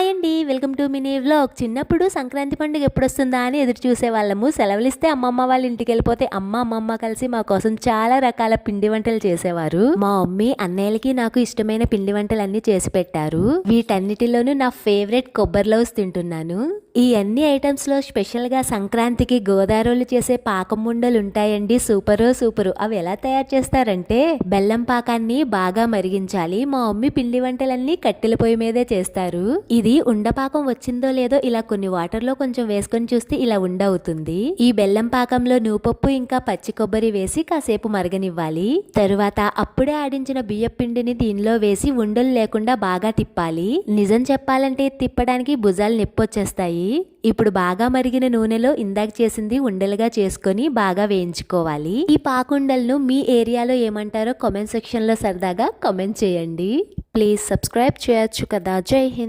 Hi అండి, welcome to mini vlog. చిన్నప్పుడు సంక్రాంతి పండుగ ఎప్పుడొస్తుందా అని ఎదురు చూసేవాళ్ళము. సెలవులిస్తే అమ్మమ్మ వాళ్ళ ఇంటికి వెళ్ళిపోతే అమ్మమ్మ కలిసి మా కోసం చాలా రకాల పిండి వంటలు చేసేవారు. మా మమ్మీ అన్నయ్యలకి నాకు ఇష్టమైన పిండి వంటలన్నీ చేసి పెట్టారు. వీటన్నిటిలోనూ నా ఫేవరెట్ కొబ్బరి లవ్స్ తింటున్నాను. ఈ అన్ని ఐటమ్స్ లో స్పెషల్ గా సంక్రాంతికి గోదావరిలు చేసే పాకం ఉండలు ఉంటాయండి. సూపరు. అవి ఎలా తయారు చేస్తారంటే బెల్లం పాకాన్ని బాగా మరిగించాలి. మా మమ్మీ పిండి వంటలన్నీ కట్టెల పొయ్యి మీదే చేస్తారు. ఇది ఉండపాకం వచ్చిందో లేదో ఇలా కొన్ని వాటర్ లో కొంచెం వేసుకొని చూస్తే ఇలా ఉండవుతుంది. ఈ బెల్లం పాకంలో నువ్వుపప్పు ఇంకా పచ్చి కొబ్బరి వేసి కాసేపు మరగనివ్వాలి. తరువాత అప్పుడే ఆడించిన బియ్య పిండిని దీనిలో వేసి ఉండలు లేకుండా బాగా తిప్పాలి. నిజం చెప్పాలంటే తిప్పడానికి భుజాలు నొప్పొచ్చేస్తాయి. ఇప్పుడు బాగా మరిగిన నూనెలో ఇందాక చేసింది ఉండలుగా చేసుకొని బాగా వేయించుకోవాలి. ఈ పాకుండలను మీ ఏరియాలో ఏమంటారో కామెంట్ సెక్షన్ లో సరదాగా కామెంట్ చేయండి. ప్లీజ్ సబ్స్క్రైబ్ చేయొచ్చు కదా. జై హింద్.